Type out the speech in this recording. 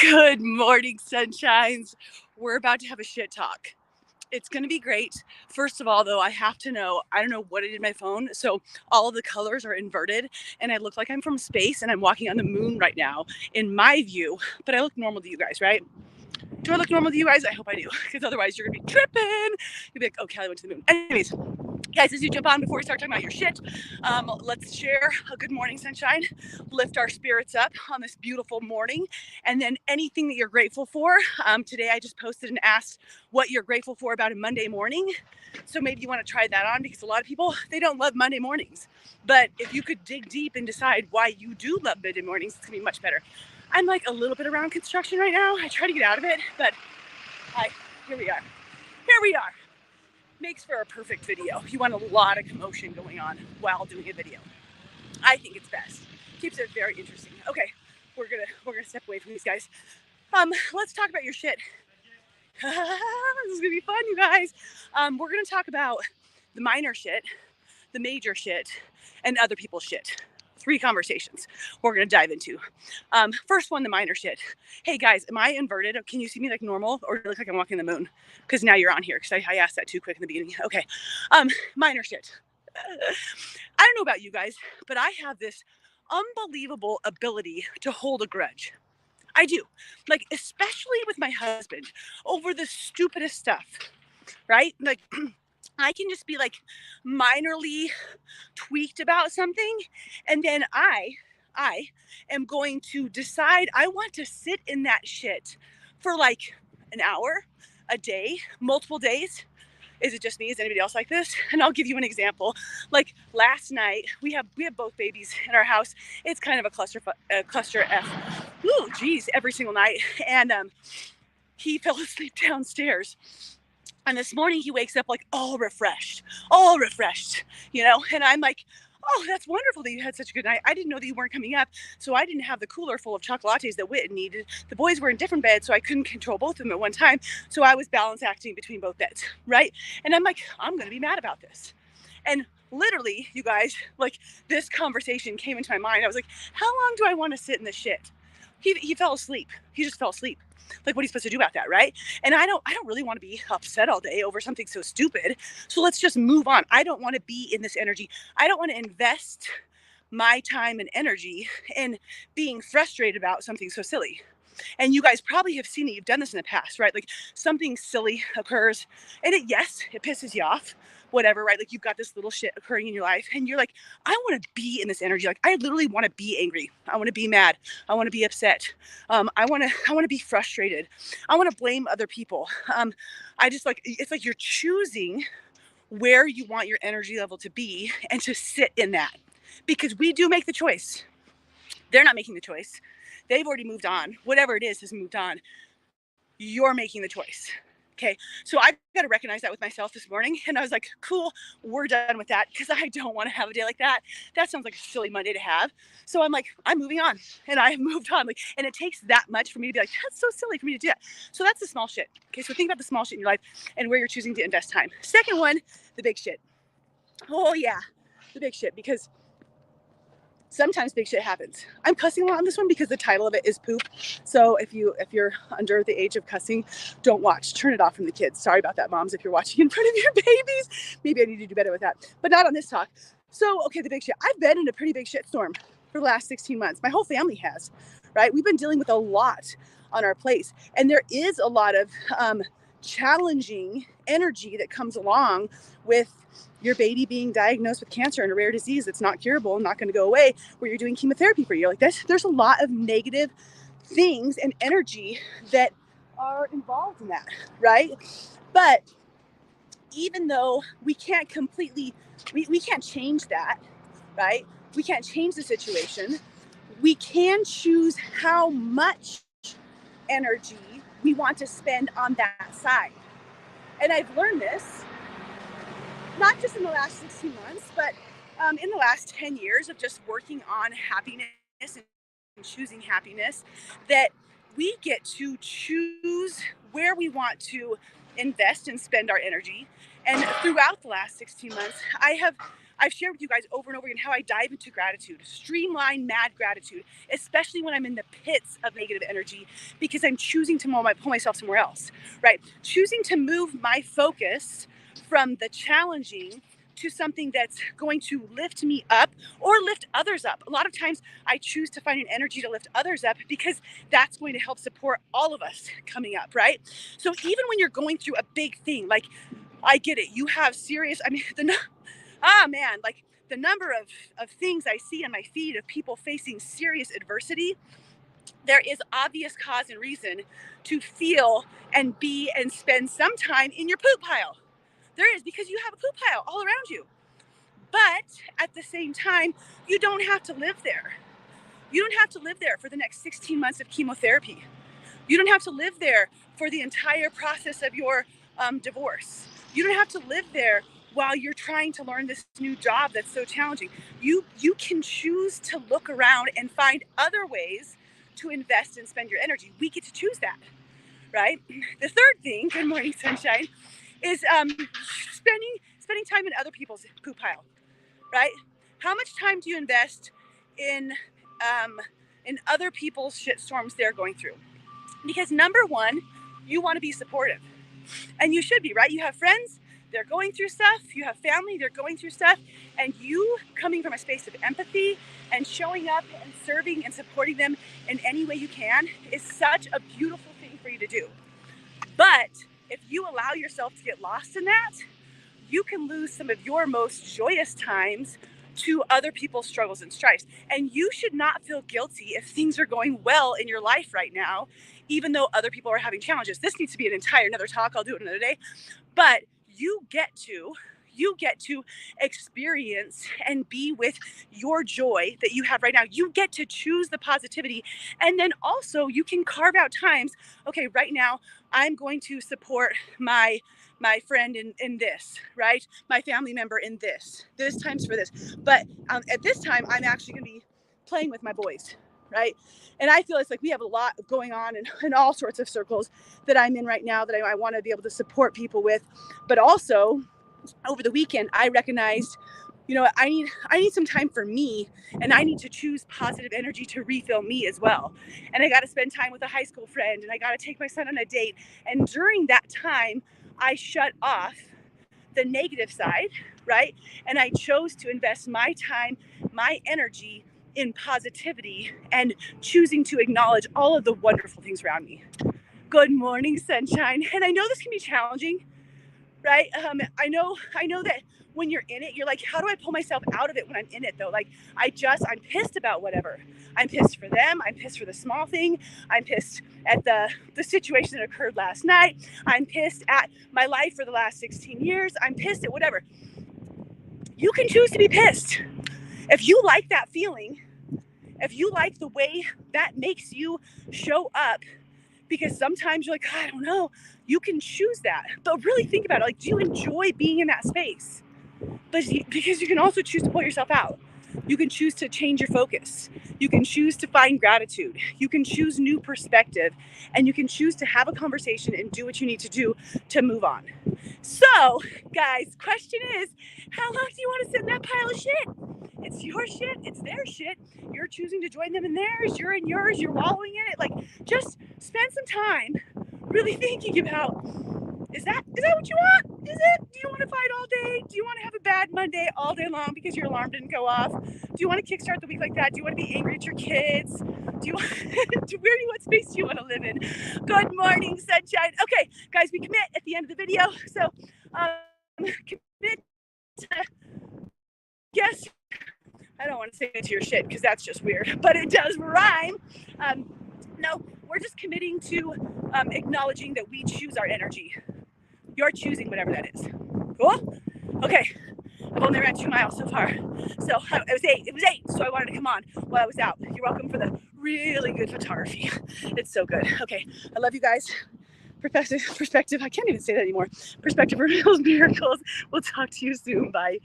Good morning, sunshines. We're about to have a shit talk. It's going to be great. First of all, though, I have to know, I don't know what I did in my phone. So all of the colors are inverted and I look like I'm from space and I'm walking on the moon right now in my view, but I look normal to you guys, right? Do I look normal to you guys? I hope I do, because otherwise you're going to be tripping. You'll be like, oh, Callie went to the moon. Anyways, guys, as you jump on, before we start talking about your shit, let's share a good morning, sunshine. Lift our spirits up on this beautiful morning. And then anything that you're grateful for. Today, I just posted and asked what you're grateful for about a Monday morning. So maybe you want to try that on, because a lot of people, they don't love Monday mornings. But if you could dig deep and decide why you do love Monday mornings, it's going to be much better. I'm like a little bit around construction right now. I try to get out of it, but here we are. Here we are. Makes for a perfect video. You want a lot of commotion going on while doing a video. I think it's best. Keeps it very interesting. Okay, we're gonna step away from these guys. Let's talk about your shit. This is gonna be fun, you guys. We're gonna talk about the minor shit, the major shit, and other people's shit. 3 conversations we're going to dive into. First one, the minor shit. Hey guys, am I inverted? Can you see me like normal, or do I look like I'm walking the moon? Because now you're on here, because I asked that too quick in the beginning. Okay, minor shit. I don't know about you guys, but I have this unbelievable ability to hold a grudge. I do. Like, especially with my husband over the stupidest stuff, right? Like, I can just be like minorly tweaked about something, and then I am going to decide I want to sit in that shit for like an hour, a day, multiple days. Is it just me? Is anybody else like this? And I'll give you an example. Like last night, we have both babies in our house. It's kind of a cluster F. Ooh, geez, every single night. And he fell asleep downstairs. And this morning he wakes up like all refreshed, you know? And I'm like, oh, that's wonderful that you had such a good night. I didn't know that you weren't coming up, so I didn't have the cooler full of chocolates that Witten needed. The boys were in different beds, so I couldn't control both of them at one time. So I was balance acting between both beds, right? And I'm like, I'm going to be mad about this. And literally, you guys, like this conversation came into my mind. I was like, how long do I want to sit in this shit? He fell asleep. He just fell asleep. Like, what are you supposed to do about that, right? And I don't really want to be upset all day over something so stupid. So let's just move on. I don't want to be in this energy. I don't want to invest my time and energy in being frustrated about something so silly. And you guys probably have seen that you've done this in the past, right? Like something silly occurs and it pisses you off, whatever, right? Like you've got this little shit occurring in your life and you're like, I want to be in this energy. Like I literally want to be angry. I want to be mad. I want to be upset. I want to be frustrated. I want to blame other people. I just like, it's like you're choosing where you want your energy level to be and to sit in that, because we do make the choice. They're not making the choice. They've already moved on. Whatever it is has moved on. You're making the choice. Okay. So I've got to recognize that with myself this morning. And I was like, cool, we're done with that, because I don't want to have a day like that. That sounds like a silly Monday to have. So I'm like, I'm moving on. And I have moved on. Like, and it takes that much for me to be like, that's so silly for me to do that. So that's the small shit. Okay. So think about the small shit in your life and where you're choosing to invest time. Second one, the big shit. Oh yeah, the big shit, because sometimes big shit happens. I'm cussing a lot on this one because the title of it is poop. So if you're under the age of cussing, don't watch. Turn it off from the kids. Sorry about that, moms, if you're watching in front of your babies. Maybe I need to do better with that. But not on this talk. So, okay, the big shit. I've been in a pretty big shit storm for the last 16 months. My whole family has, right? We've been dealing with a lot on our plates. And there is a lot of challenging energy that comes along with your baby being diagnosed with cancer and a rare disease that's not curable and not going to go away, where you're doing chemotherapy for a year. Like there's a lot of negative things and energy that are involved in that, right? But even though we can't completely, we can't change that, right? We can't change the situation. We can choose how much energy we want to spend on that side. And I've learned this not just in the last 16 months, but in the last 10 years of just working on happiness and choosing happiness, that we get to choose where we want to invest and spend our energy. And throughout the last 16 months, I I've shared with you guys over and over again how I dive into gratitude, streamline mad gratitude, especially when I'm in the pits of negative energy, because I'm choosing to pull myself somewhere else, right? Choosing to move my focus from the challenging to something that's going to lift me up or lift others up. A lot of times I choose to find an energy to lift others up because that's going to help support all of us coming up, right? So even when you're going through a big thing, like, I get it, you have serious, I mean, like the number of things I see on my feed of people facing serious adversity, there is obvious cause and reason to feel and be and spend some time in your poop pile. There is, because you have a poop pile all around you. But at the same time, you don't have to live there. You don't have to live there for the next 16 months of chemotherapy. You don't have to live there for the entire process of your divorce. You don't have to live there while you're trying to learn this new job that's so challenging. You can choose to look around and find other ways to invest and spend your energy. We get to choose that, right? The third thing, good morning, sunshine, is spending time in other people's poop pile, right? How much time do you invest in other people's shit storms they're going through? Because number one, you want to be supportive, and you should be, right? You have friends, they're going through stuff. You have family, they're going through stuff, and you coming from a space of empathy and showing up and serving and supporting them in any way you can is such a beautiful thing for you to do. But if you allow yourself to get lost in that, you can lose some of your most joyous times to other people's struggles and strifes. And you should not feel guilty if things are going well in your life right now, even though other people are having challenges. This needs to be another talk. I'll do it another day. But you get to experience and be with your joy that you have right now. You get to choose the positivity. And then also you can carve out times. Okay, right now I'm going to support my friend in this, right? My family member in this. This time's for this. But at this time, I'm actually going to be playing with my boys, right? And I feel it's like we have a lot going on in all sorts of circles that I'm in right now that I want to be able to support people with. But also, over the weekend, I recognized, I need some time for me, and I need to choose positive energy to refill me as well. And I got to spend time with a high school friend, and I got to take my son on a date. And during that time, I shut off the negative side, right? And I chose to invest my time, my energy in positivity and choosing to acknowledge all of the wonderful things around me. Good morning, sunshine. And I know this can be challenging, right? I know that when you're in it, you're like, how do I pull myself out of it when I'm in it though? Like, I'm pissed about whatever. I'm pissed for them. I'm pissed for the small thing. I'm pissed at the situation that occurred last night. I'm pissed at my life for the last 16 years. I'm pissed at whatever. You can choose to be pissed. If you like that feeling, if you like the way that makes you show up, because sometimes you're like, I don't know, you can choose that. But really think about it. Like, do you enjoy being in that space? Because you can also choose to pull yourself out. You can choose to change your focus. You can choose to find gratitude. You can choose new perspective, and you can choose to have a conversation and do what you need to do to move on. So, guys, question is, how long do you want to sit in that pile of shit? It's your shit. It's their shit. You're choosing to join them in theirs. You're in yours. You're wallowing in it. Like, just spend some time really thinking about, is that what you want? Is it? Do you want to fight all day? Do you want to have a bad Monday all day long because your alarm didn't go off? Do you want to kickstart the week like that? Do you want to be angry at your kids? What space do you want to live in? Good morning, sunshine. Okay, guys, we commit at the end of the video. So, commit to, yes, I don't want to say it to your shit because that's just weird, but it does rhyme. No, we're just committing to acknowledging that we choose our energy. You're choosing whatever that is. Cool? Okay. I've only ran 2 miles so far. So it was 8. So I wanted to come on while I was out. You're welcome for the really good photography. It's so good. Okay. I love you guys. Perspective. I can't even say that anymore. Perspective reveals miracles. We'll talk to you soon. Bye.